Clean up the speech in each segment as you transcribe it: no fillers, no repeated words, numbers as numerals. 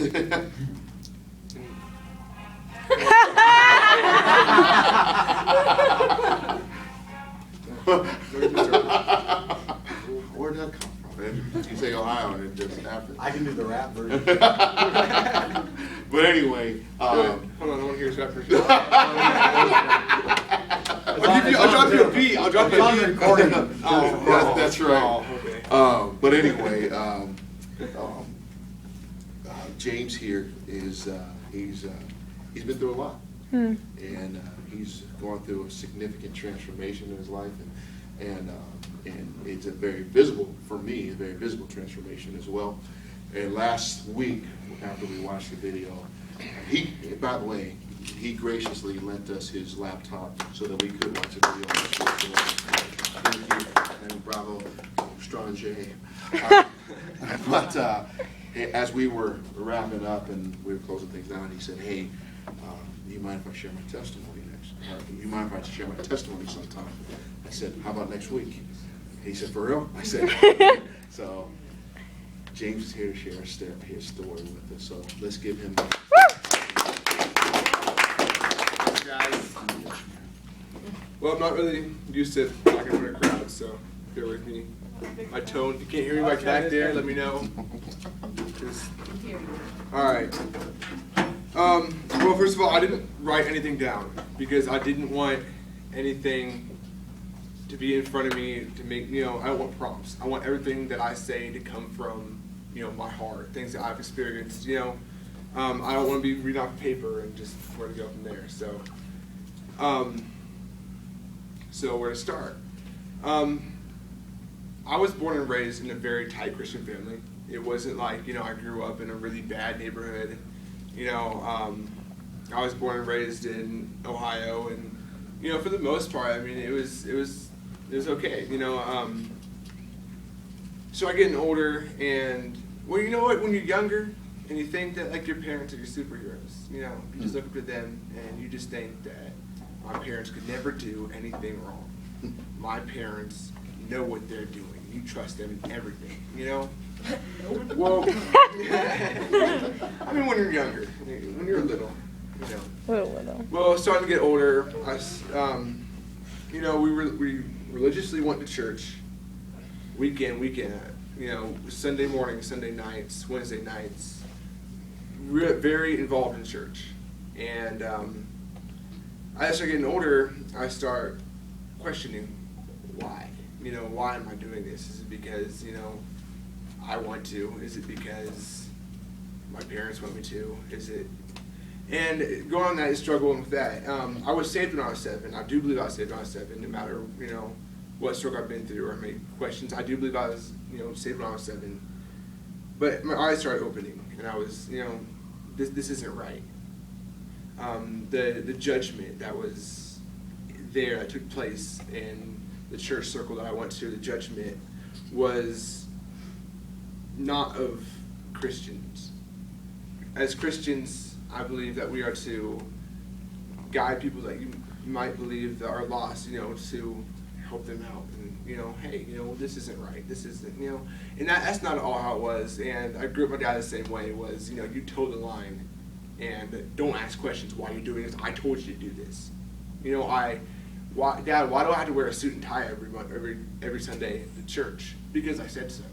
Where'd that come from? You say Ohio and it just happened. I can do the rap version. But anyway, hold on, I want to hear his rap version. I'll drop you a beat. I'll drop you a beat. Recording. That's right. Oh, okay. But anyway, James here is he's been through a lot, and he's going through a significant transformation in his life, and it's a very visible for me, a very visible transformation as well. And last week, after we watched the video, by the way, he graciously lent us his laptop so that we could watch the video. Thank you, and bravo, strong J. But as we were wrapping up and we were closing things down, he said, "Hey, do you mind if I share my testimony next? Do you mind if I share my testimony sometime?" I said, "How about next week?" He said, "For real?" I said, so James is here to share his story with us. So let's give him. Guys. Well, I'm not really used to talking in front of crowds, so bear with me. My tone, if you can't hear me back there, let me know. Alright. Well, first of all, I didn't write anything down because I didn't want anything to be in front of me to make, I don't want prompts. I want everything that I say to come from, my heart, things that I've experienced, I don't want to be reading off paper and just where to go from there. So where to start? I was born and raised in a very tight Christian family. It wasn't like, I grew up in a really bad neighborhood. I was born and raised in Ohio, and, for the most part, I mean, it was okay, So I getting older, and, well, you know what, when you're younger, and you think that, like, your parents are your superheroes, you just look up to them, and you just think that my parents could never do anything wrong. My parents know what they're doing. You trust them in everything, Well, I mean, when you're younger, when you're little, Well, starting to get older, we religiously went to church, week in, Sunday morning, Sunday nights, Wednesday nights. Very involved in church, and as I start getting older, I start questioning why. Why am I doing this? Is it because, I want to? Is it because my parents want me to? Is it? And going on that is struggling with that. I was saved when I was 7. I do believe I was saved when I was 7, no matter, what struggle I've been through or many questions. I do believe I was, saved when I was 7. But my eyes started opening, and I was, this isn't right. The judgment that was there, that took place in the church circle that I went to, the judgment was not of Christians. As Christians, I believe that we are to guide people that you might believe that are lost, to help them out. And, hey, this isn't right. This isn't, and that's not all how it was. And I grew up with my dad the same way. Was, you toe the line and don't ask questions why you're doing this. I told you to do this. Dad, why do I have to wear a suit and tie every Sunday at church? Because I said so.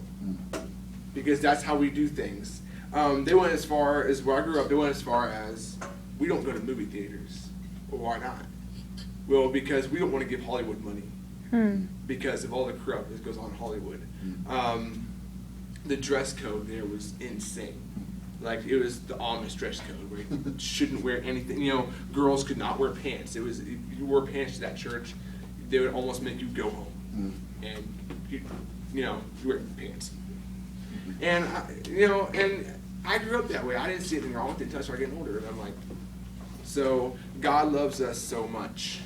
Because that's how we do things. They went as far as where I grew up. They went as far as we don't go to movie theaters. Well, why not? Well, because we don't want to give Hollywood money. Because of all the corrupt that goes on in Hollywood. The dress code there was insane. Like, it was the Amish dress code where you shouldn't wear anything. Girls could not wear pants. It was, if you wore pants to that church, they would almost make you go home. And you wear pants. And I grew up that way. I didn't see anything wrong with it until I started getting older. And I'm like, so God loves us so much.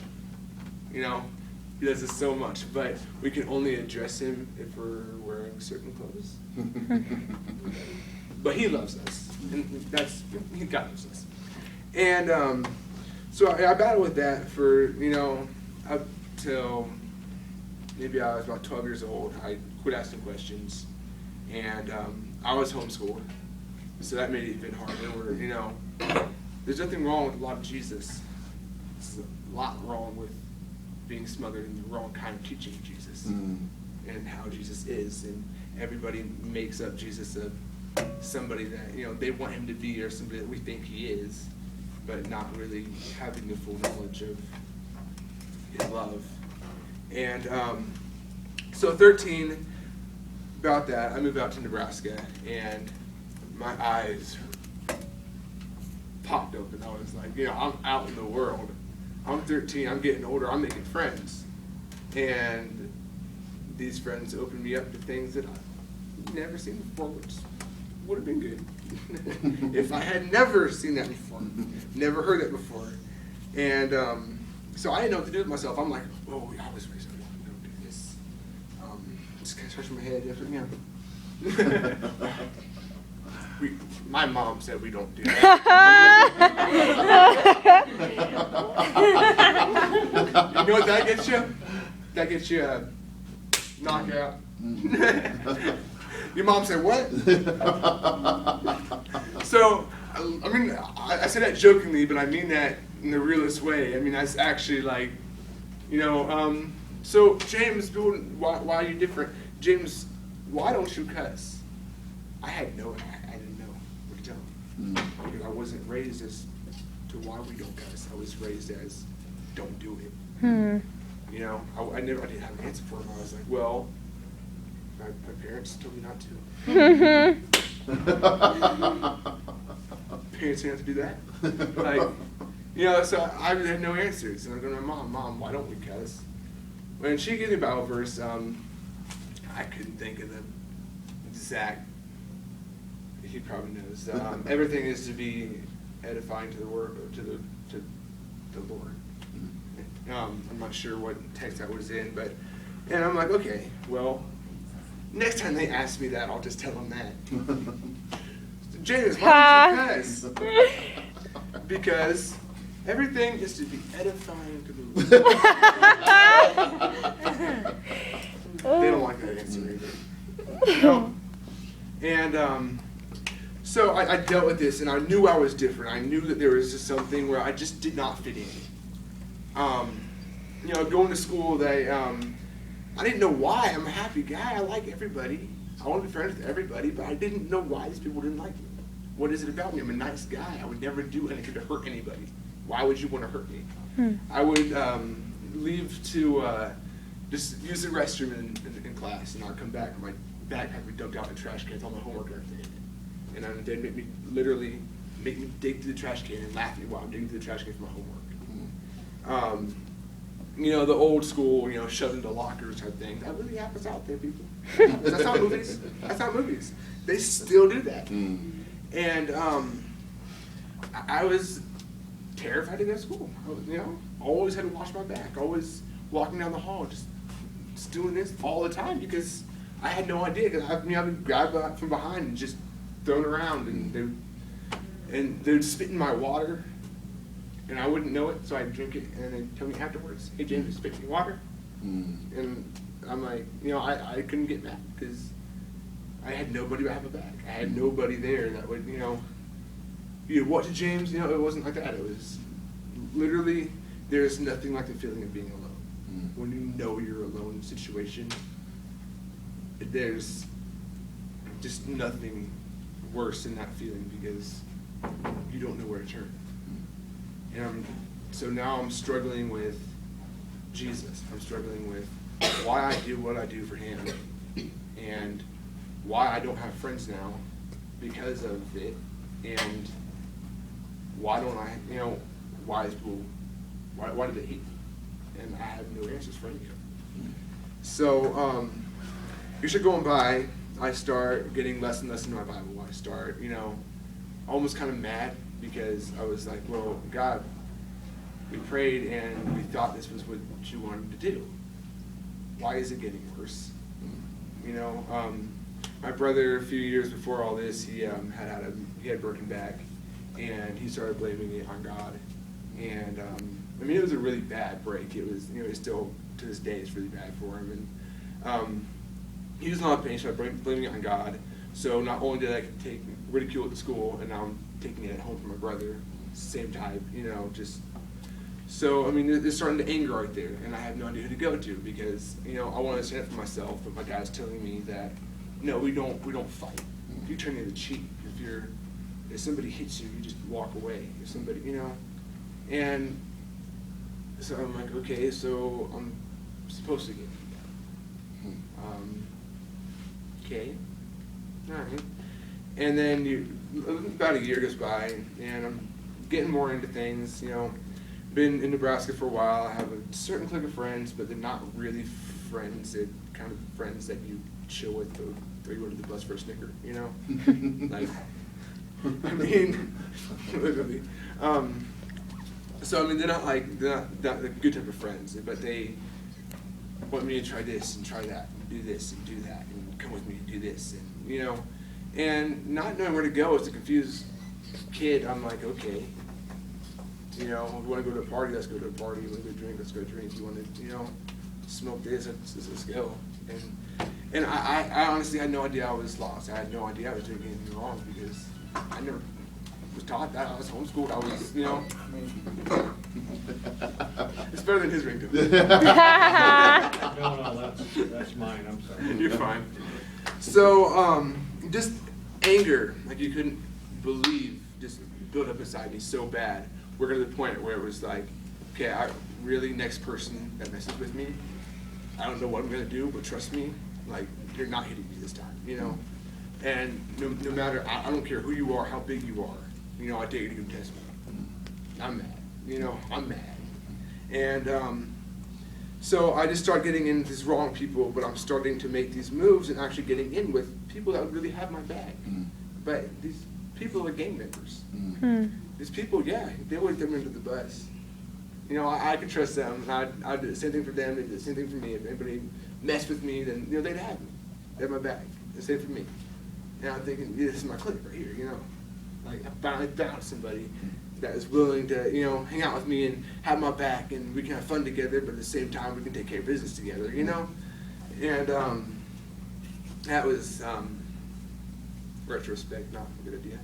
He loves us so much, but we can only address him if we're wearing certain clothes. But he loves us, and God loves us. And so I battled with that for, up till maybe I was about 12 years old. I quit asking questions, and I was homeschooled. So that made it even harder. Where there's nothing wrong with a lot of Jesus. There's a lot wrong with being smothered in the wrong kind of teaching of Jesus and how Jesus is, and everybody makes up Jesus of somebody that they want him to be, or somebody that we think he is, but not really having the full knowledge of his love. And so 13, about that, I moved out to Nebraska, and my eyes popped open. I was like, I'm out in the world. I'm 13, I'm getting older, I'm making friends. And these friends opened me up to things that I've never seen before, which would have been good. If I had never seen that before, never heard it before. And so I didn't know what to do with myself. I'm like, oh, I was raised, we don't do this. Just kind of scratching my head. My mom said we don't do that. You know what that gets you? That gets you a knockout. Your mom said what? So, I mean, I say that jokingly, but I mean that in the realest way. I mean, that's actually like, so James, why are you different? James, why don't you cuss? I didn't know what to tell him. Because I wasn't raised as to why we don't cuss. I was raised as don't do it. I didn't have an answer for him. I was like, well, my parents told me not to. Parents didn't have to do that. So I really had no answers. And I'm going to my mom, why don't we cuss? When she gave me a Bible verse, I couldn't think of the exact. He probably knows. Everything is to be edifying to the word, to the Lord. I'm not sure what text that was in, and I'm like, okay, well, next time they ask me that, I'll just tell them that. James, why don't you cuss? Because everything is to be edifying to the Lord. They don't like that answer either. And so I dealt with this, and I knew I was different. I knew that there was just something where I just did not fit in. Going to school, I didn't know why. I'm a happy guy. I like everybody. I want to be friends with everybody, but I didn't know why these people didn't like me. What is it about me? I'm a nice guy. I would never do anything to hurt anybody. Why would you want to hurt me? I would leave to just use the restroom in class, and I'd come back, and my backpack would be dumped out in the trash cans, all my homework and everything. And they'd make me dig through the trash can and laugh at me while I'm digging through the trash can for my homework. The old school, shoved into lockers type thing. That really happens out there, people. That's not movies. That's not movies. They still do that. And I was terrified to go to school. Always had to wash my back. Always walking down the hall, just doing this all the time because I had no idea. Because I'd been grabbed from behind and just thrown around, and they'd spit in my water. And I wouldn't know it, so I'd drink it, and they'd tell me afterwards, hey, James, you spit in your water? And I'm like, I couldn't get mad, because I had nobody to have a back. I had nobody there that would, what to James? It wasn't like that. It was literally, there's nothing like the feeling of being alone. When you know you're alone in a situation, there's just nothing worse than that feeling, because you don't know where to turn. And so now I'm struggling with Jesus. I'm struggling with why I do what I do for him, and why I don't have friends now because of it, and why don't I, why is people, why do they hate me? And I have no answers for any of them. So years are going by, I start getting less and less into my Bible. I start, almost kind of mad, because I was like, well, God, we prayed and we thought this was what you wanted to do. Why is it getting worse? My brother, a few years before all this, he had broken back, and he started blaming it on God. And it was a really bad break. It was, it's still to this day it's really bad for him. And he was in a lot of pain, so I started blaming it on God. So not only did I take ridicule at the school, and now I'm taking it at home from my brother, same type, just. So, I mean, it's starting to anger right there, and I have no idea who to go to because, I want to stand up for myself, but my dad's telling me that, no, we don't fight. If you turn the other cheek, if somebody hits you, you just walk away. If somebody, and so I'm like, okay, so I'm supposed to get beat up. Okay, all right. And then about a year goes by, and I'm getting more into things, Been in Nebraska for a while. I have a certain clique of friends, but they're not really friends. They're kind of friends that you chill with, or you go to the bus for a Snicker, Like, I mean, literally. So I mean, they're not the good type of friends, but they want me to try this and try that, and do this and do that, and come with me to do this, and and not knowing where to go as a confused kid. I'm like, okay. If you want to go to a party, let's go to a party. You want to go drink, let's go drink. You want to, smoke this, let's go. And I honestly had no idea I was lost. I had no idea I was doing anything wrong because I never was taught that. I was homeschooled. I was, it's better than his ringtone. No, that's mine. I'm sorry. You're fine. So, just anger, like you couldn't believe, just built up inside me so bad. We're going to the point where it was like, okay, next person that messes with me, I don't know what I'm going to do, but trust me, like, you're not hitting me this time, And no matter, I don't care who you are, how big you are, I dare you to come test me. I'm mad, I'm mad. And so I just start getting in these wrong people, but I'm starting to make these moves and actually getting in with people that would really have my back. But these people are gang members. These people, yeah, they would come into the bus. I could trust them, and I'd do the same thing for them, they'd do the same thing for me. If anybody messed with me, then, they'd have me. They'd have my back. The same for me. And I'm thinking, this is my clique right here, Like, I finally found somebody that is willing to, hang out with me and have my back, and we can have fun together, but at the same time, we can take care of business together, And that was, retrospect, not a good idea.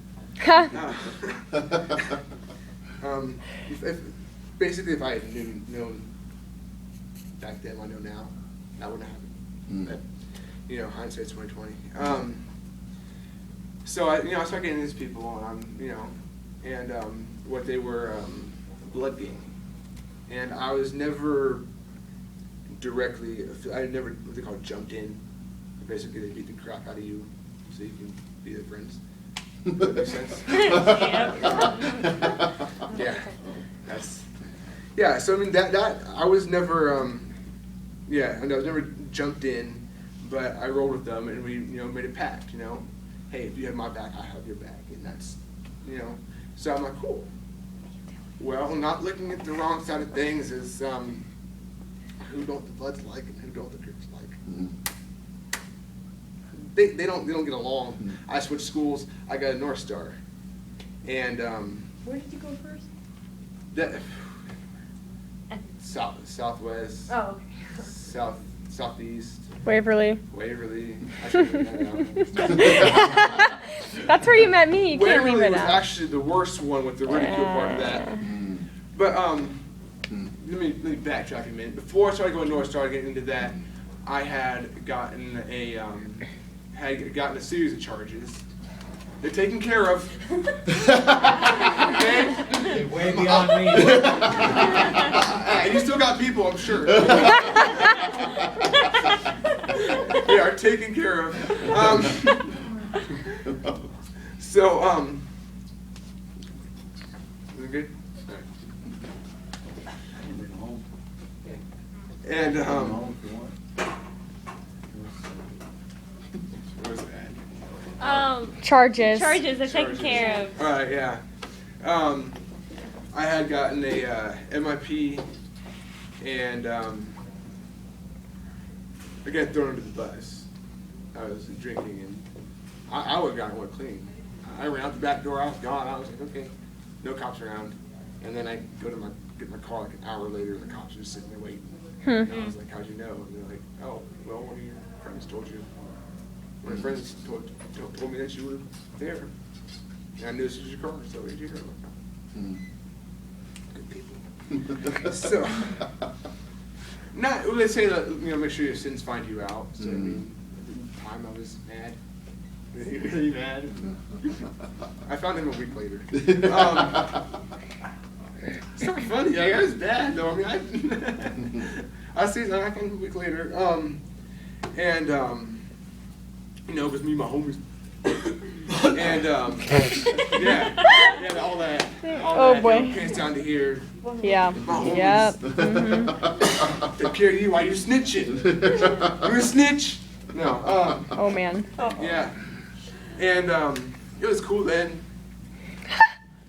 Basically, if I had known back then, I know now, that wouldn't happen. But hindsight's 20/20. So I started getting these people, and what they were, blood gang, and I was never directly. I never what they call jumped in. Basically, they beat the crap out of you, so you can be their friends. Does that make sense? So I mean that I was never I was never jumped in, but I rolled with them and we made a pact. Hey, if you have my back, I have your back, and that's So I'm like, cool. Well, not looking at the wrong side of things is who don't the Bloods like and who don't the Crips like. They don't get along. I switched schools. I got a North Star, and where did you go first? Southwest. Oh, okay. Southeast. Waverly. I should have that out. That's where you met me. You can't leave Waverly it was out. actually the worst one with the ridicule part of that. But let me backtrack a minute. Before I started going north, started getting into that, I had gotten a series of charges. They're taken care of. Okay? Way beyond me. And you still got people, I'm sure. They are taken care of. Is it good? All right. And what was that? Charges. Charges are taken care of. All right, yeah. I had gotten a MIP, and I got thrown under the bus. I was drinking, and I would have gotten one clean. I ran out the back door. I was gone. I was like, okay, no cops around. And then I go to get my car like an hour later, and the cops are just sitting there waiting. And I was like, how'd you know? And they're like, oh, well, one of your friends told you. My friends told me that you were there. And I knew this was your car, so I did. Good people. So, they say that, make sure your sins find you out. So, I mean, at the time I was mad. Really mad. I found him a week later. It's not funny. Like, it was bad, though. I mean, I found him a week later. And, it was me and my homies. And, yeah, all that. Oh, boy. Pants down to here. Yeah. My homies. Yep. Mm-hmm. They peer you while you snitching. You a snitch? No. Oh, man. Yeah. And it was cool then.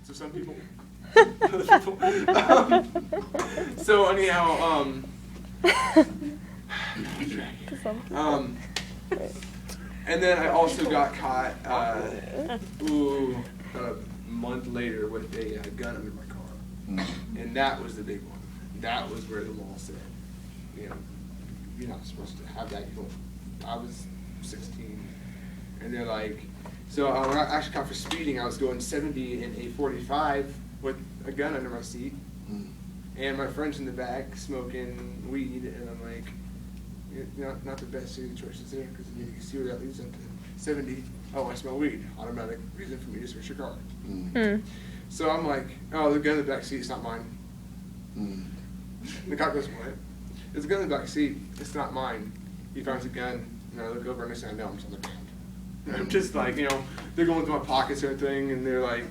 So some people. So anyhow, and then I also got caught a month later with a gun under my car, and that was the big one. That was where the law said, you're not supposed to have that. I was 16, and they're like, so when I actually caught for speeding, I was going 70 in a 45 with a gun under my seat, and my friend's in the back smoking weed, and I'm like, not the best city choices there, because you can see where that leads up to 70. Oh, I smell weed. Automatic reason for me to search your car. So I'm like, oh, the gun in the back seat, it's not mine. The cop goes, what? There's a gun in the back seat. It's not mine. He finds a gun, and I look over and I say, I know, I'm on the ground. And I'm just like, they're going through my pockets and everything, and they're like,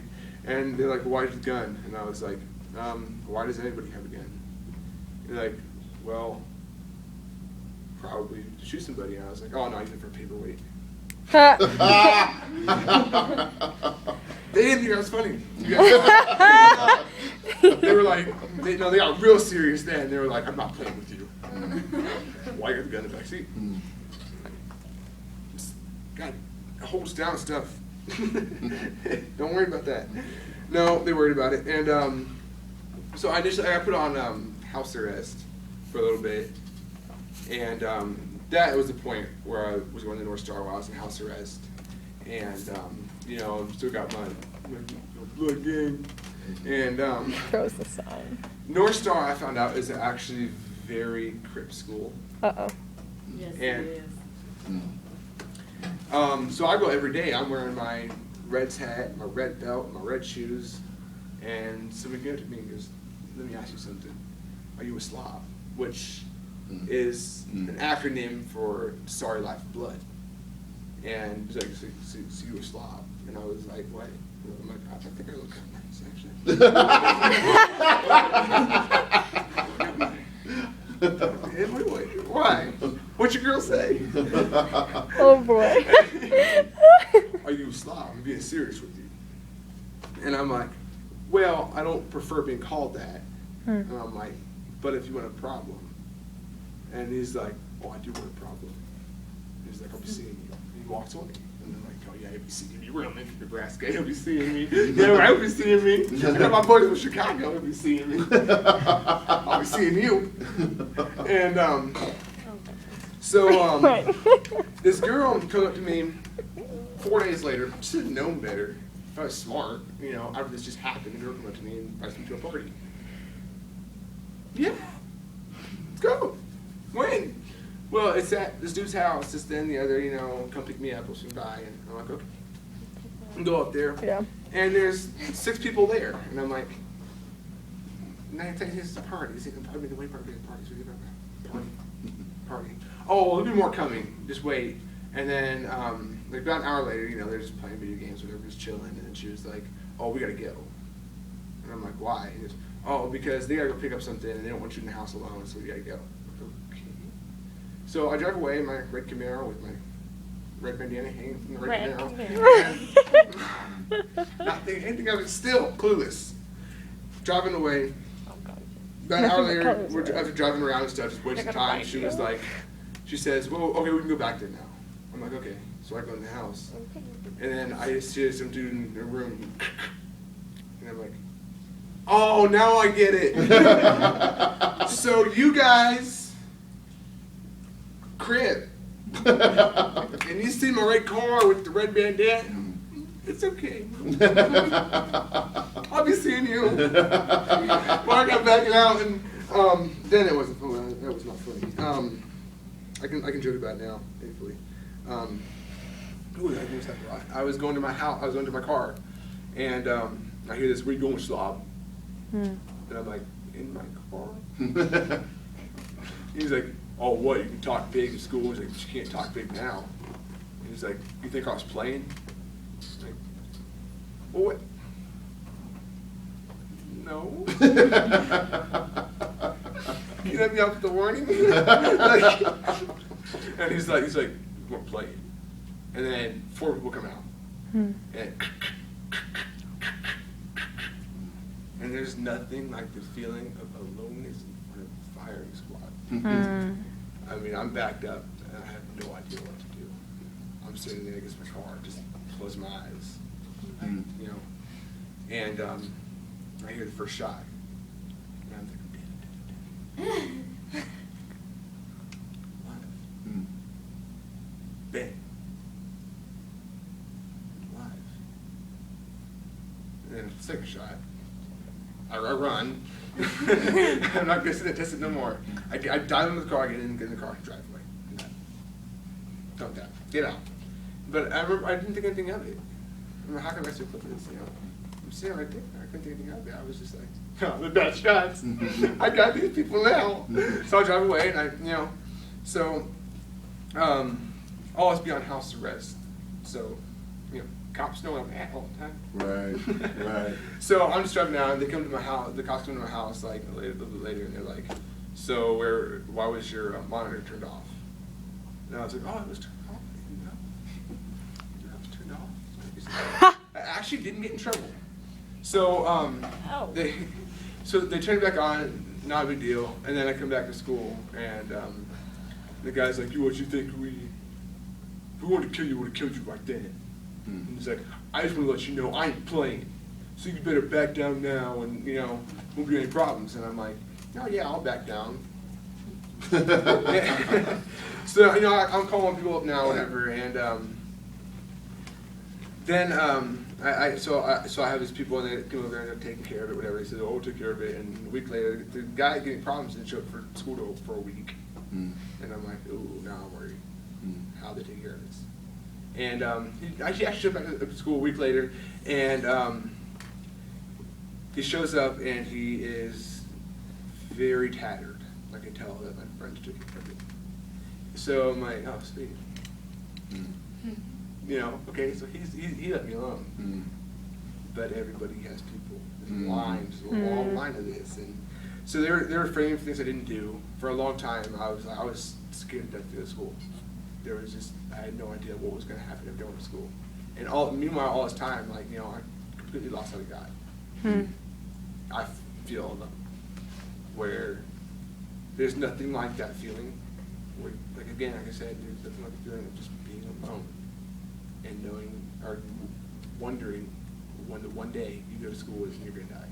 well, why's the gun? And I was like, why does anybody have a gun? They're like, well, probably to shoot somebody. And I was like, oh, no, I use it for a paperweight. They didn't think I was funny. They were like, they got real serious then. They were like, I'm not playing with you. Why you got the gun in the back seat? God, it holds down stuff. Don't worry about that. No, they worried about it. And so I got put on house arrest for a little bit. And that was the point where I was going to North Star while I was in house arrest. And, still got my blood gang. And Throws the sign. North Star, I found out, is actually very Crip school. Uh-oh. Yes, And- it is. So I go every day. I'm wearing my Reds hat, my red belt, my red shoes. And somebody came up to me and goes, let me ask you something. Are you a slob? Which is an acronym for Sorry Life Blood. And he's like, so you a slob? And I was like, what? I'm like, I think I look kind of nice, actually. Why? What'd your girl say? Oh, boy. Are you a slob? I'm being serious with you. And I'm like, well, I don't prefer being called that. And I'm like, but if you want a problem. And he's like, oh, I do want a problem. He's like, I'll be seeing you. And he walks away. And I'm like, oh yeah, he'll be seeing me. We're in Lincoln, Nebraska. He'll be seeing me. Yeah, right, he'll be seeing me. I got my boys from Chicago. He'll be seeing me. I'll be seeing you. And Right. this girl come up to me 4 days later. She should have known better. If I was smart, after this just happened, the girl come up to me and invites me to a party. Yeah, let's go. When? Well, it's at this dude's house. Just then the other, come pick me up. We'll swing by, and I'm like, okay. And go up there. Yeah. And there's 6 people there, and I'm like, now this is a party. This isn't probably the way party parties. We get party. Oh, there'll be more coming. Just wait. And then, like about an hour later, they're just playing video games, whatever, just chilling. And then she was like, "Oh, we gotta go." And I'm like, "Why?" He goes, "Oh, because they gotta go pick up something, and they don't want you in the house alone, so we gotta go." Okay. So I drive away in my red Camaro with my red bandana hanging from the red Camaro. Not thinking anything of it. Still clueless. Driving away. About an hour later, after driving around and stuff, just wasting time, she was like, she says, well, okay, we can go back there now. I'm like, okay. So I go in the house. And then I just see some dude in the room. And I'm like, oh, now I get it. So you guys, crib. And you see my red car with the red bandana, it's okay. I'll be seeing you. Well, I got backing out, and then it wasn't funny. That was not funny. I can joke about it now, thankfully. I was going to my house. I was going to my car, and I hear this, "Where you going, slob?" And I'm like, "In my car." He's like, "Oh, what? You can talk big in school?" He's like, "But you can't talk big now." And he's like, "You think I was playing?" I'm like, well, what? No. You let me out with the warning? Like, and he's like, we're playing. And then 4 people come out. And there's nothing like the feeling of aloneness in front of a firing squad. I mean, I'm backed up and I have no idea what to do. I'm sitting there against my car, just close my eyes, you know. And I hear the first shot. And I'm thinking, live. Bang. Live. And then the second shot, I run. I'm not gonna sit there and test it no more. I dive into the car, get in the car, drive away. Don't that. Get out. But I remember I didn't think anything of it. I mean, how can I still clip this? You know, I'm sitting right there. I couldn't think anything of it. I was just like, oh, the bad shots. I got these people now. So I drive away, and so always be on house arrest. So, you know, cops know I'm at all the time. Right. So I'm just driving down. They come to my house. The cops come to my house like a little bit later, and they're like, "So why was your monitor turned off?" And I was like, "Oh, it was turned off. I didn't know. It was turned off." I actually didn't get in trouble. So they turned it back on. Not a big deal. And then I come back to school, and the guy's like, "What you think if we wanted to kill you, we would have killed you right then." And he's like, "I just want to let you know I ain't playing. So you better back down now, and won't be any problems." And I'm like, "Oh yeah, I'll back down." So I'm calling people up now, whatever, and then I have these people, and they come over there and they're taking care of it, whatever. They said, "Oh, we'll take care of it." And a week later, the guy getting problems didn't show up for school for a week, and I'm like, "Ooh, now I'm worried. How they take care of this?" And he actually showed back to school a week later, and he shows up, and he is very tattered. I can tell that my friends took care of it. So I'm like, "Oh, sweet." Okay, so he let me alone. But everybody has people. There's lines, there's a long line of this, and so they were framing for things I didn't do. For a long time, I was scared to death to go to school. I had no idea what was going to happen if I went to school. And meanwhile, all this time, I completely lost sight of God. I feel alone, where there's nothing like that feeling. Where, like I said, there's nothing like the feeling of just being alone and knowing or wondering when the one day you go to school and you're going to die.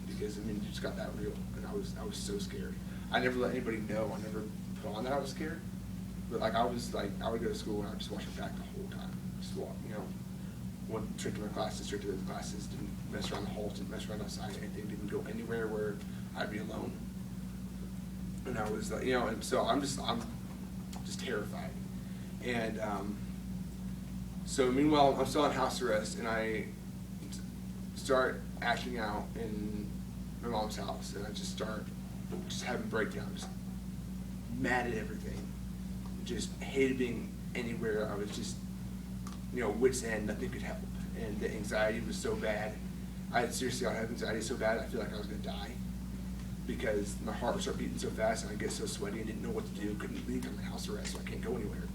Because you just got that real, and I was so scared. I never let anybody know. I never put on that I was scared. But I would go to school and I would just watch my back the whole time. Just walk, went straight to my classes, straight to those classes, didn't mess around the halls, didn't mess around outside, anything, didn't go anywhere where I'd be alone. And I was and so I'm just terrified. And so meanwhile, I'm still on house arrest, and I start acting out in my mom's house, and I just start having breakdowns, mad at everything, just hated being anywhere. I was just, wit's end, nothing could help. And the anxiety was so bad. I had anxiety so bad, I feel like I was going to die, because my heart would start beating so fast, and I get so sweaty, and didn't know what to do, couldn't leave. I'm in house arrest, so I can't go anywhere.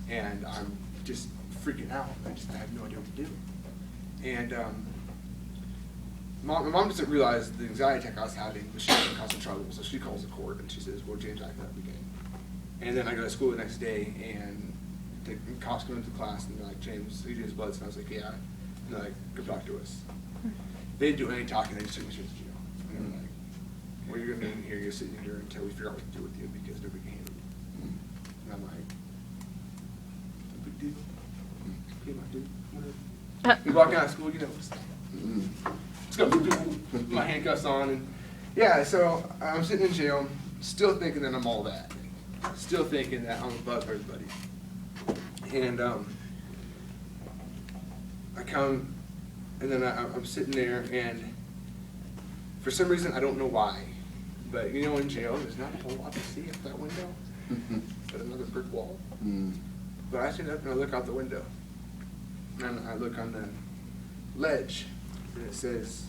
And I'm just freaking out. I have no idea what to do. And my mom doesn't realize the anxiety attack I was having was causing trouble, so she calls the court, and she says, "Well, James, acting up again." And then I go to school the next day, and the cops come into class, and they're like, "James Bletz," and I was like, "Yeah." And they're like, "Come talk to us." They didn't do any talking, they just took me straight to jail. And they were like, "Well, you're going to be in here, you're sitting here until we figure out what to do with you, because nobody can handle you." And I'm like, dude. Hey, my dude. We walk out of school, you know. Let's go. Put my handcuffs on, and yeah. So I'm sitting in jail, still thinking that I'm all that. Still thinking that I'm above everybody. And I come, and then I'm sitting there, and for some reason I don't know why, but you know, in jail there's not a whole lot to see up that window. But another brick wall. But I sit up and I look out the window, and I look on the ledge, and it says,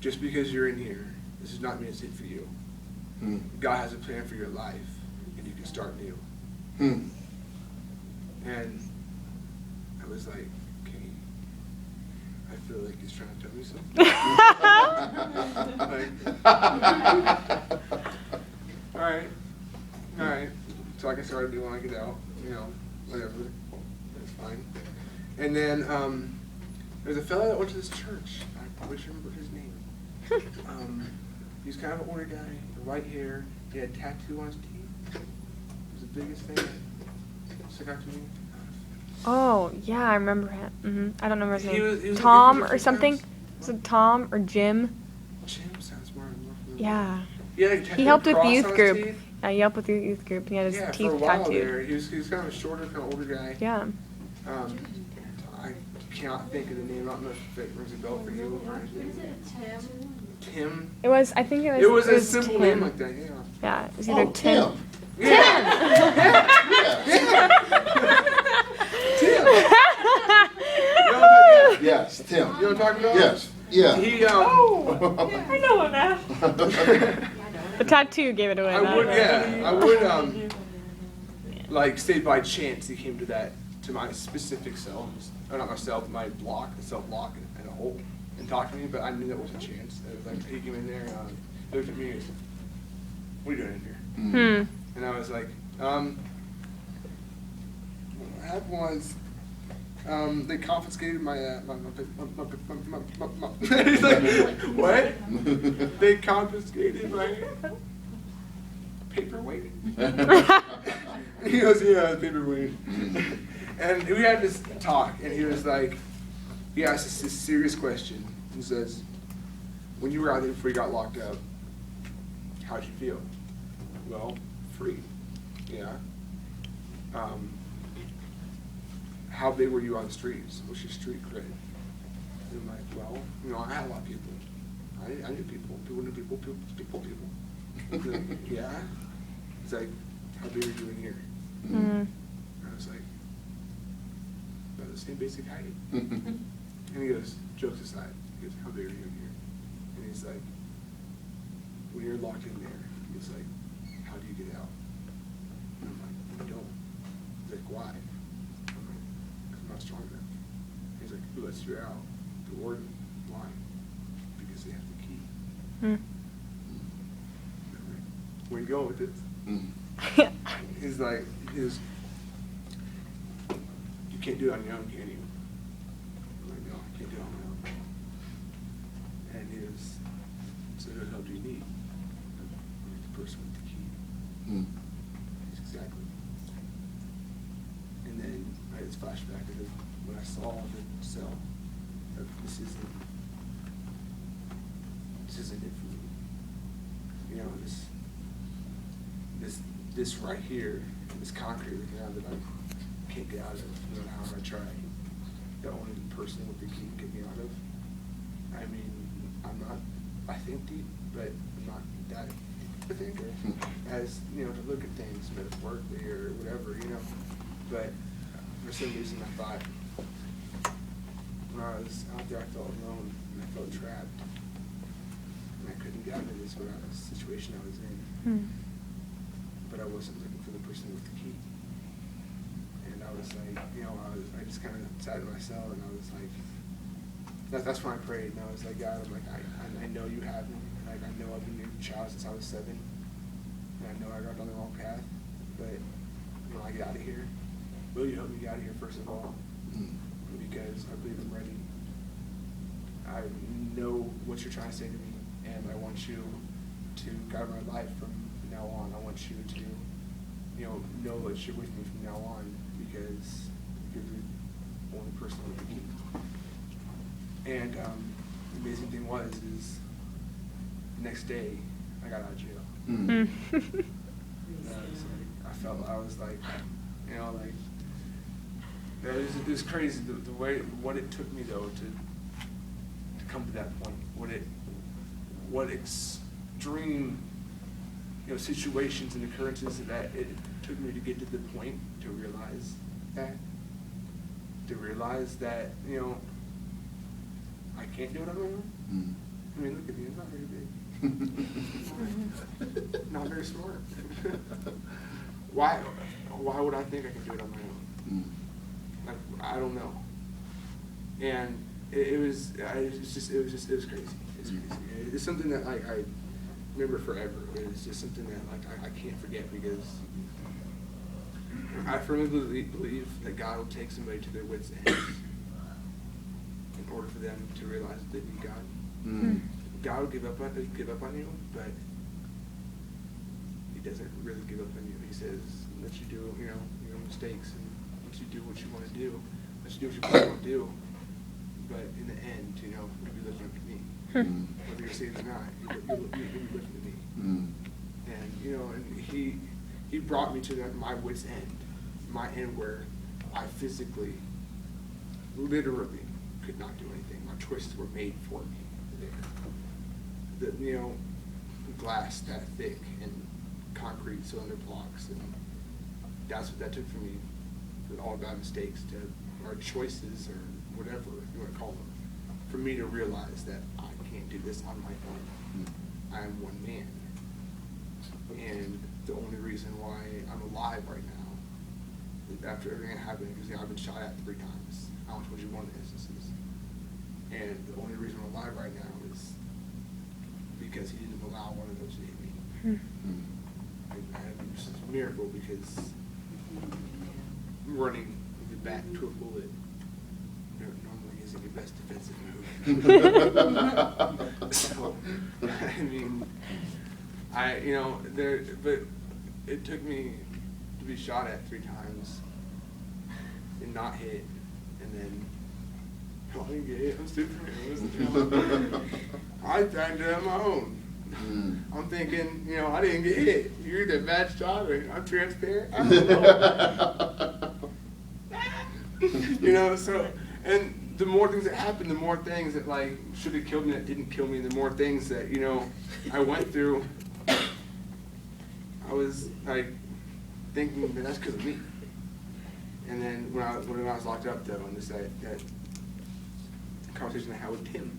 "Just because you're in here, this does not mean it's it for you. God has a plan for your life, and you can start new." And I was like, okay, I feel like he's trying to tell me something. All right. So I can start doing when I get out, you know, whatever. That's fine. And then there's a fellow that went to this church. I wish I remember his name. He's kind of an older guy, white hair. He had a tattoo on his teeth. It was the biggest thing that stuck out to me. Oh, yeah, I remember him. I don't remember his name. He was Tom like or something? times. Was it Tom or Jim? Jim sounds more familiar. Yeah. He helped with cross youth on his group. teeth. Yeah, he helped with the youth group. He had his Yeah, teeth for a while tattooed. there, he was kind of a shorter, kind of older guy. Yeah. I cannot think of the name. I don't know if it rings a bell for you. Or Tim. It was, I think it was a simple Tim. name like that, yeah. Yeah, it was either Tim. Yeah. Tim. Yes, Tim. You know what I'm talking about? Yes. Yeah. He I know him now. The tattoo gave it away. I would like say by chance he came to my specific cell, or not my cell, but my block, the cell block and a hole, and talked to me, but I knew that was a chance. It was like he came in there and he looked at me and said, "What are you doing in here?" And I was like, what happened was, they confiscated my he's like, what? They confiscated my paperweight. He goes, yeah, paperweight. And we had this talk, and he was like, he asked us this serious question. He says, when you were out there before you got locked up, how'd you feel? Well, free. Yeah. How big were you on the streets? What's your street cred? And I'm like, well, you know, I had a lot of people. I knew people. People knew people. People. Like, yeah. He's like, how big are you in here? And I was like, about the same basic height. And he goes, jokes aside, he goes, how big are you in here? And he's like, when you're locked in there, he's like, how do you get out? And I'm like, I don't. He's like, why? I'm like, because I'm not strong enough. He's like, who lets you out? The warden. Why? Because they have the key. I'm like, where you going with this? He's like, you can't do it on your own, can you? I'm like, no, I can't do it on my own. And he goes, so who help do you need? I'm like, the person with the key. He's exactly. And then I had this flashback of when I saw the cell. This isn't it for me. You know, this right here, this concrete right now that I can't get out of, no matter how hard I try. The only person with the key can get me out of. I mean, I think deep, but I'm not that deep a thinker. As, you know, to look at things metaphorically or whatever, you know. But for some reason I thought, when I was out there, I felt alone and I felt trapped. And I couldn't get out of this situation I was in. But I wasn't looking for the person with the key. And I was like, you know, I just kind of sat in my cell and I was like, that's when I prayed. And I was like, God, I'm like, I know you have me. Like, I know I've been your child since I was 7. And I know I got on the wrong path. But when I get out of here, will you help me get out of here first of all? Because I believe I'm ready. I know what you're trying to say to me, and I want you to guide my life from now on. I want you to, you know that you're with me from now on. because you're the only person with the key. And the amazing thing was is the next day I got out of jail. Mm. I was like, you know, like, it was crazy the way, what it took me though to come to that point. What extreme, you know, situations and occurrences that it took me to get to the point to realize that, you know, I can't do it on my own. Mm. I mean, look at me, I'm not very big. Not very smart. Why would I think I can do it on my own? Mm. Like, I don't know. And it was crazy. It's crazy. It's something that like I remember forever. It's just something that like I can't forget, because I firmly believe that God will take somebody to their wits' end in order for them to realize that they need God. Mm. God will give up on you, but He doesn't really give up on you. He says, let you do, you know, your own mistakes, and let you do what you want to do. Let you do what you want to do. But in the end, you know, you'll be looking at me. Mm. Whether you're saved or not, you'll be looking at me. Mm. And, you know, and He brought me to my wit's end. My end where I physically, literally could not do anything. My choices were made for me there. The, you know, glass that thick and concrete cylinder blocks, and that's what that took for me, with all bad mistakes or choices or whatever you want to call them, for me to realize that I can't do this on my own. I am one man. And the only reason why I'm alive right now, after everything that happened, because I've been shot at 3 times. I only told you one of the instances. And the only reason I'm alive right now is because He didn't allow one of those to hit me. And it's just a miracle, because running with your back to a bullet normally isn't your best defensive move. So, I mean, but it took me to be shot at 3 times and not hit, and then I didn't get hit. I'm stupid. I tried to do it on my own. I'm thinking, you know, I didn't get hit. You're either a bad shot or I'm transparent. I don't know. You know, so, and the more things that happened, the more things that like should have killed me that didn't kill me, and the more things that, you know, I went through. I was like thinking that that's because of me. And then when I was locked up though, and that conversation I had with Tim.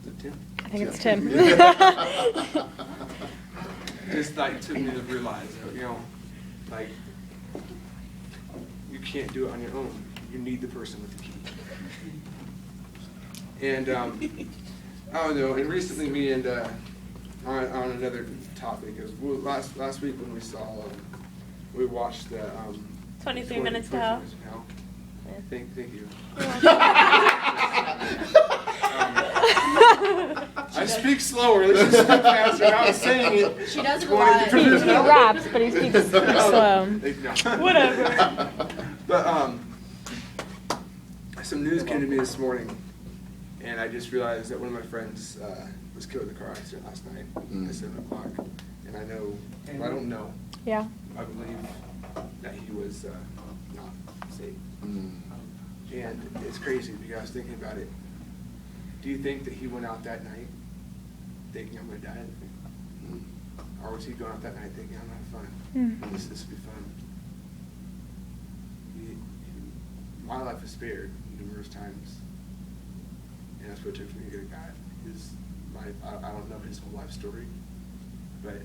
Is it Tim? I think it's Tim. Just like took me to realize that, you know, like you can't do it on your own. You need the person with the key. And I don't know. And recently, me and on another topic, it was last week when we watched the 23 minutes to hell. Thank you. I speak slower. This is speak faster. I was saying it. She does it a lot. He raps, but he speaks slow. Whatever. But some news came to me this morning, and I just realized that one of my friends was killed in a car accident last night at 7 o'clock. And I know, well, I don't know. Yeah. I believe that he was not safe. And it's crazy because I was thinking about it. Do you think that he went out that night thinking I'm going to die? Or was he going out that night thinking I'm going to have fun? This will be fun. My life was spared numerous times. And that's what it took for me to get a God. I don't know his whole life story, but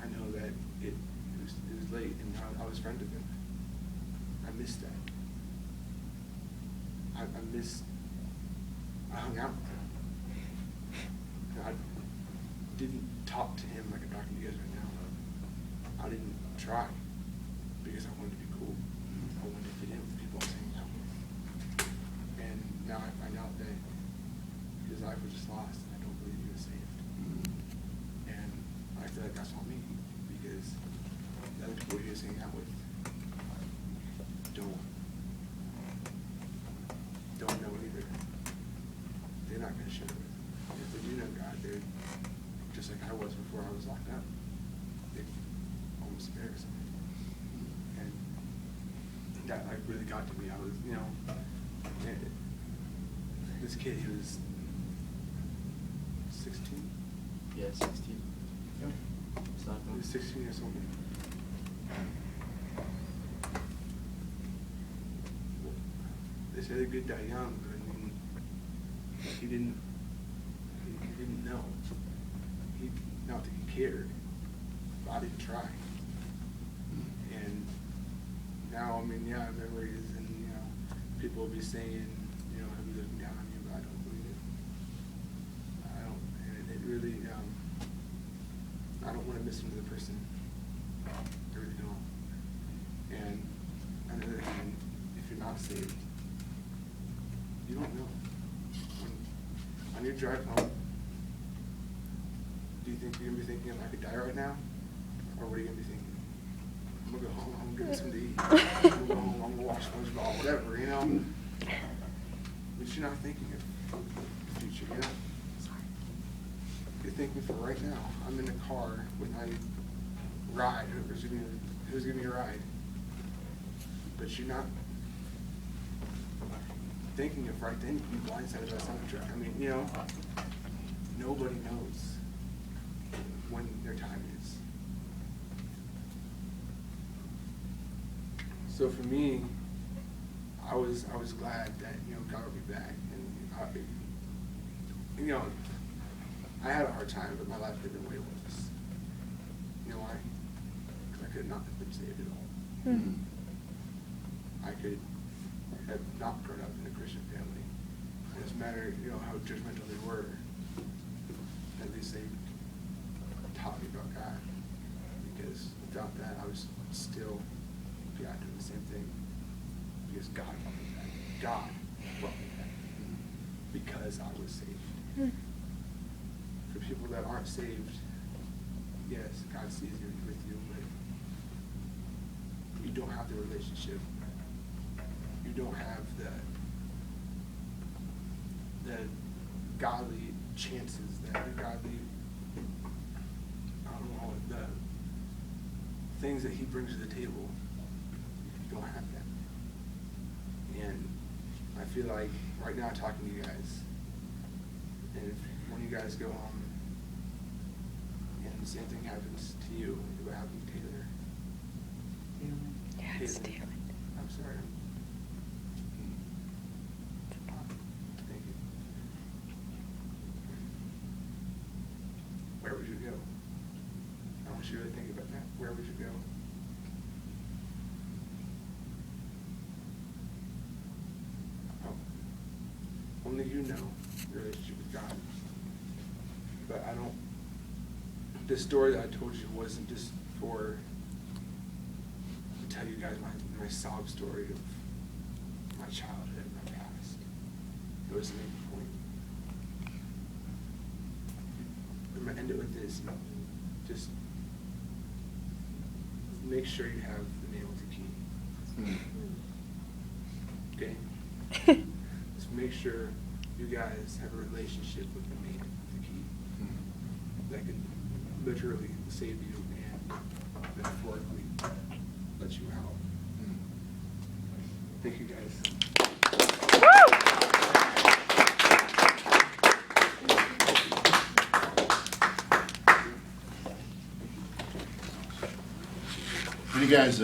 I know that it was late, and I was friend of him. I missed that. I hung out with him. And I didn't talk to him like I'm talking to you guys right now. I didn't try because I wanted to be cool. I wanted to fit in with the people I was hanging out with. And now I find out that his life was just lost, and I don't believe he was saved. And I feel like that's on me, because the other people he was hanging out with, don't know either. They're not going to share it. If they do know God, they're just like I was before I was locked up. They almost embarrassed me. And that like really got to me. I was, this kid, he was 16. Yeah, 16. Yep. It's not He was 16 years old. They say they're good die young, but I mean, he didn't know. Not that he cared, but I didn't try. And now, I mean, yeah, memories and, people will be saying, he'll be looking down on you, but I don't believe it. I don't, and it really, I don't want to miss another person. I really don't. And on the other hand, if you're not saved, you don't know. On your drive home, do you think you're going to be thinking if I could die right now? Or what are you going to be thinking? I'm going to go home, I'm going to get something to eat. I'm going to go home, I'm going to watch SpongeBob, whatever, But you're not thinking of the future, You're thinking for right now. I'm in the car with my ride, who's giving me a ride. But you're not thinking of right then, you can be blindsided by some truck. I mean, nobody knows when their time is. So for me, I was glad that God would be back, and I had a hard time, but my life could have been way worse. You know why? Because I could not have been saved at all. Mm. I could have not grown up in a Christian family. It doesn't matter, how judgmental they were. At least they taught me about God. Because without that, I was still doing the same thing. Because God brought me back. God brought me back. Because I was saved. Mm. For people that aren't saved, yes, God sees you with you, but you don't have the relationship. You don't have the godly chances, the godly, the things that he brings to the table. You don't have that. And I feel like right now talking to you guys, and if when you guys go home and the same thing happens to you, it will happen to Taylor. Yeah, it's Taylor. Taylor. I'm sorry. Thank you. Where would you go? I want you to think about that. Where would you go? Oh. Only you know your relationship with God. But I don't. The story that I told you wasn't just to tell you guys my sob story of my childhood, my past. It was to make a point. I'm going to end it with this. Just make sure you have the nail with the key. Okay? Just make sure you guys have a relationship with the man with the key. That can literally save you and metaphorically let you out. Thank you, guys. Do you guys,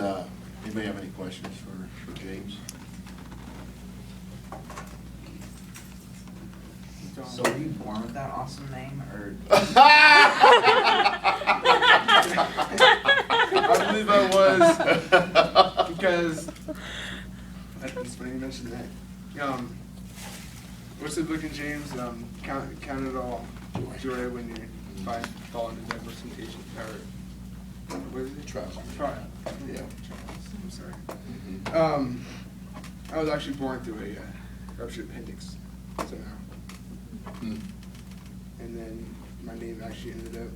anybody have any questions for James? So were you born with that awesome name, or? I believe I was, because, it's funny you mentioned that. What's the book in James? Count it all joy when you fall into diverse temptation, or, what is it? Trials. Trial. Yeah. Trials, I'm sorry. Mm-hmm. I was actually born through a ruptured appendix, somehow. Mm. And then my name actually ended up,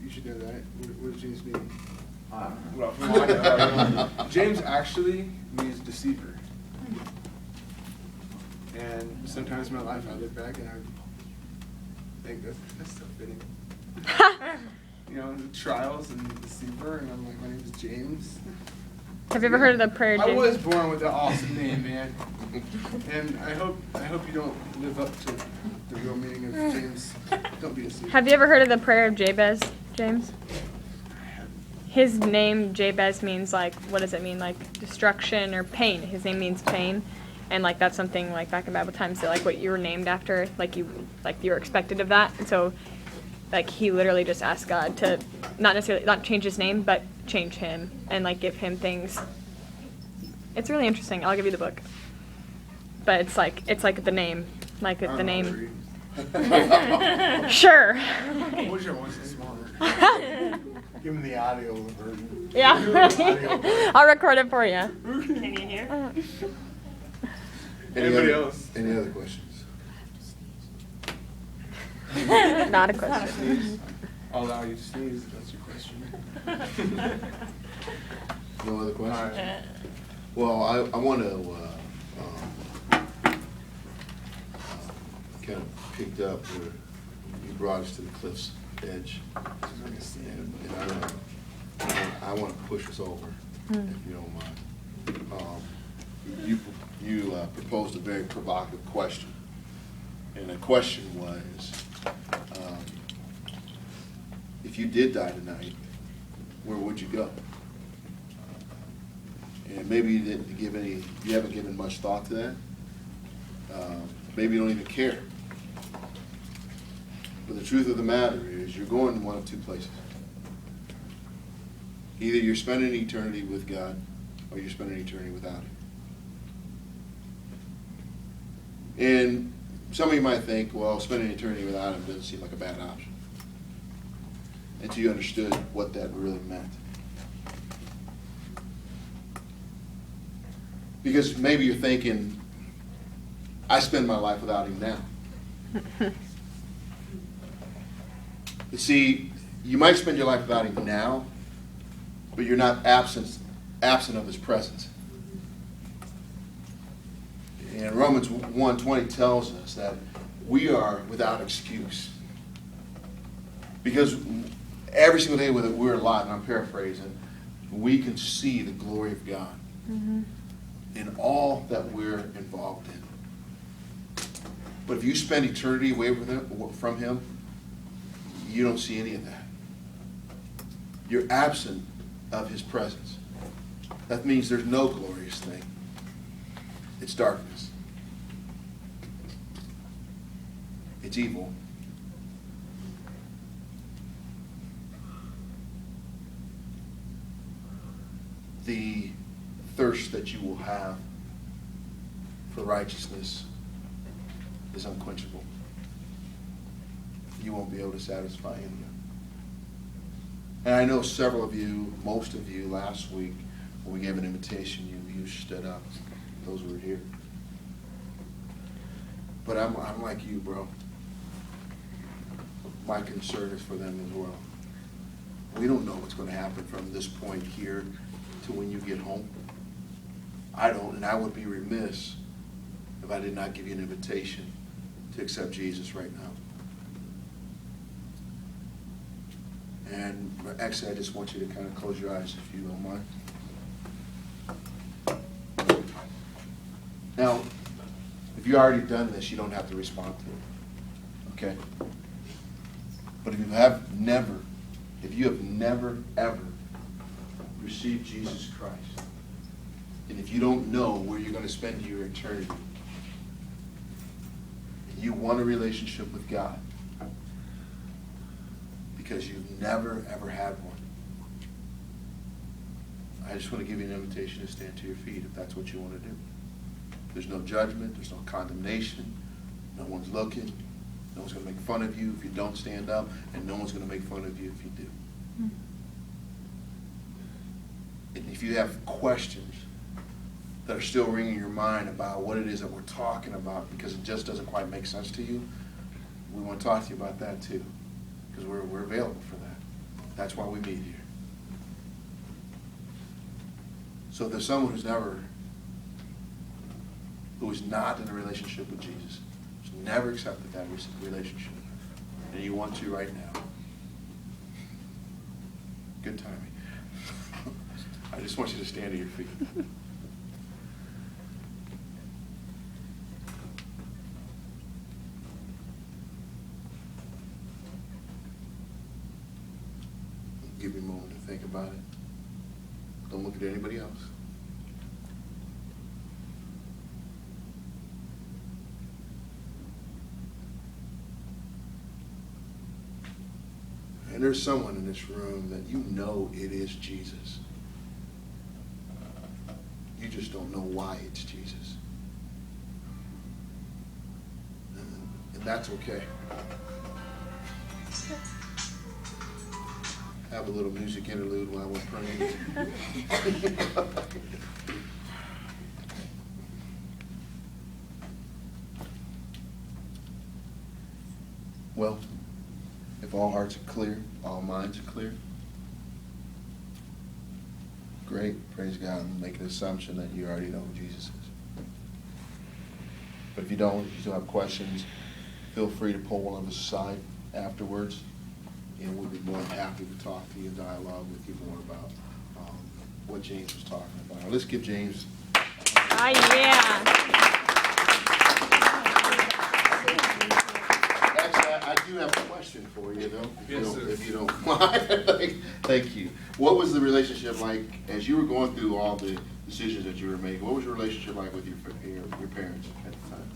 you should know that. What does James mean? Well, from what I know, James actually means deceiver. And sometimes in my life I look back and I think that's so fitting. You know, the trials and deceiver, and I'm like, my name is James. Have you ever heard of the prayer, I James? was born with an awesome name, man. And I hope you don't live up to the real meaning of James. Don't be a deceiver. Have you ever heard of the prayer of Jabez, James? His name, Jabez, means like, what does it mean? Like destruction or pain. His name means pain. And like that's something like back in Bible times that like what you were named after, like you were expected of that. And so like he literally just asked God to not change his name, but change him and like give him things. It's really interesting. I'll give you the book. But it's like the name. Like the name. Sure. I wish I wasn't smaller. Give him the audio version. Yeah. I'll record it for you. Can you hear? Anybody else? Any other questions? Not a question. I'll allow you to sneeze if that's your question. No other questions? Uh, Well, I want to kind of picked up where you brought us to the cliff's edge, and I want to push us over, if you don't mind. You proposed a very provocative question, and the question was, if you did die tonight, where would you go? And maybe you haven't given much thought to that. Maybe you don't even care. But the truth of the matter is you're going one of two places. Either you're spending eternity with God or you're spending eternity without Him. And some of you might think, well, spending eternity without Him doesn't seem like a bad option, until you understood what that really meant. Because maybe you're thinking, I spend my life without Him now. But see, you might spend your life without Him now, but you're not absent of His presence. And Romans 1:20 tells us that we are without excuse. Because every single day that we're alive, and I'm paraphrasing, we can see the glory of God in all that we're involved in. But if you spend eternity away from Him, you don't see any of that. You're absent of His presence. That means there's no glorious thing. It's darkness. It's evil. The thirst that you will have for righteousness is unquenchable. You won't be able to satisfy any of it. And I know several of you, most of you, last week, when we gave an invitation, you stood up. Those who were here. But I'm like you, bro. My concern is for them as well. We don't know what's going to happen from this point here to when you get home. I don't, and I would be remiss if I did not give you an invitation to accept Jesus right now. And actually, I just want you to kind of close your eyes if you don't mind. Now, if you've already done this, you don't have to respond to it. Okay? But if you have never ever received Jesus Christ, and if you don't know where you're going to spend your eternity, and you want a relationship with God, because you've never ever had one, I just want to give you an invitation to stand to your feet if that's what you want to do. There's no judgment, there's no condemnation, no one's looking, no one's going to make fun of you if you don't stand up, and no one's going to make fun of you if you do. And if you have questions that are still ringing your mind about what it is that we're talking about because it just doesn't quite make sense to you, we want to talk to you about that too, because we're available for that. That's why we meet here. So if there's someone who is not in a relationship with Jesus, who's never accepted that relationship, and you want to right now, good timing. I just want you to stand to your feet. Give me a moment to think about it. Don't look at anybody else. And there's someone in this room that you know it is Jesus. You just don't know why it's Jesus. And that's okay. Have a little music interlude while we're praying. Well, if all hearts are clear, all minds are clear, great, praise God. I'm making an assumption that you already know who Jesus is. But if you don't, if you still have questions, feel free to pull one of us aside afterwards, and we'll be more than happy to talk to you, dialogue with you more about what James was talking about. Now, let's give James. Yeah. Actually, I do have a question for you, though. Yes, sir. If you don't mind. Thank you. What was the relationship like as you were going through all the decisions that you were making? What was your relationship like with your parents at the time?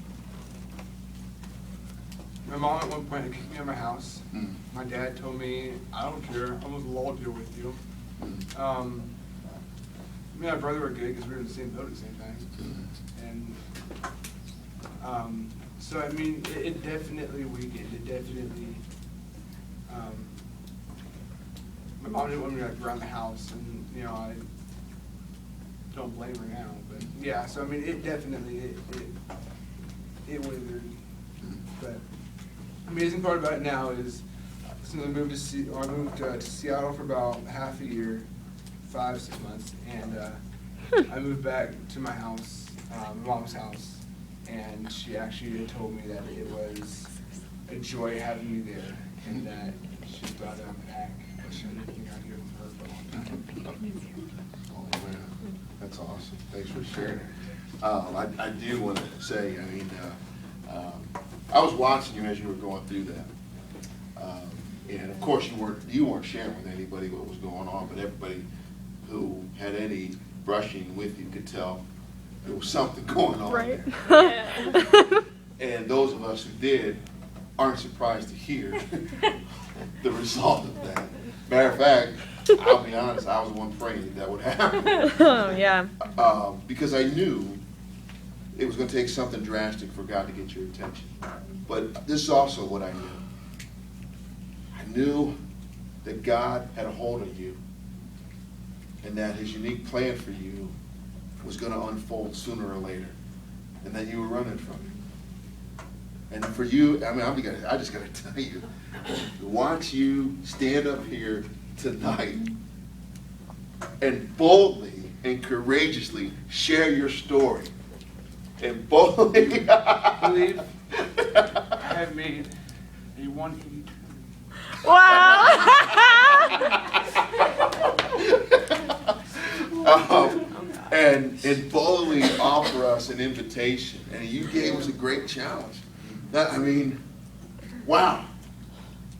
My mom at one point had kicked me out of my house. Mm. My dad told me, I don't care, I'm with law deal with you. Mm. Me and my brother were good because we were in the same boat at the same time. And so, I mean, it definitely weakened. It definitely, my mom didn't want me to like around the house, and you know, I don't blame her now. But yeah, so I mean, it definitely, it withered. But the amazing part about it now is, since I moved to Seattle for about half a year, 5-6 months, and I moved back to my house, my mom's house, and she actually told me that it was a joy having me there, and that she's glad that I'm back, which I didn't think I'd hear from her for a long time. Oh, man. That's awesome. Thanks for sharing. I do want to say, I mean, I was watching you as you were going through that. And of course you weren't sharing with anybody what was going on, but everybody who had any brushing with you could tell there was something going on Right. there. And those of us who did aren't surprised to hear the result of that. Matter of fact, I'll be honest, I was the one praying that would happen. Oh, yeah. Because I knew it was going to take something drastic for God to get your attention. But this is also what I knew. I knew that God had a hold of you, and that his unique plan for you was going to unfold sooner or later, and that you were running from it. And for you, I mean, I just got to tell you, to watch you stand up here tonight and boldly and courageously share your story, and boldly Believe I have made a 180 turn. Wow. And boldly offer us an invitation. And you gave us a great challenge. I mean, wow.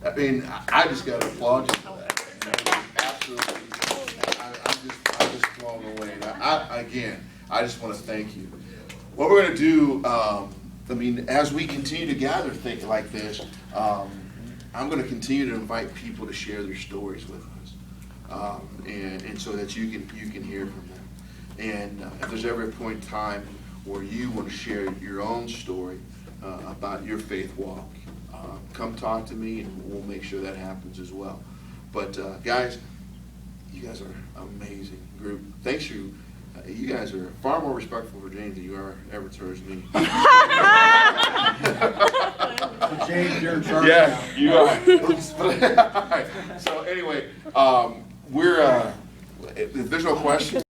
I mean, I just got to applaud you for that. You know, absolutely. I'm just blown away. And I just want to thank you. What we're going to do, I mean, as we continue to gather things like this, I'm going to continue to invite people to share their stories with us, and so that you can hear from them. And if there's ever a point in time where you want to share your own story about your faith walk, come talk to me, and we'll make sure that happens as well. But guys, you guys are an amazing group. Thanks you. You guys are far more respectful for James than you are ever towards me. So James, you're in charge Yeah, now. you are. Oops. All right. So anyway, we're if there's no questions.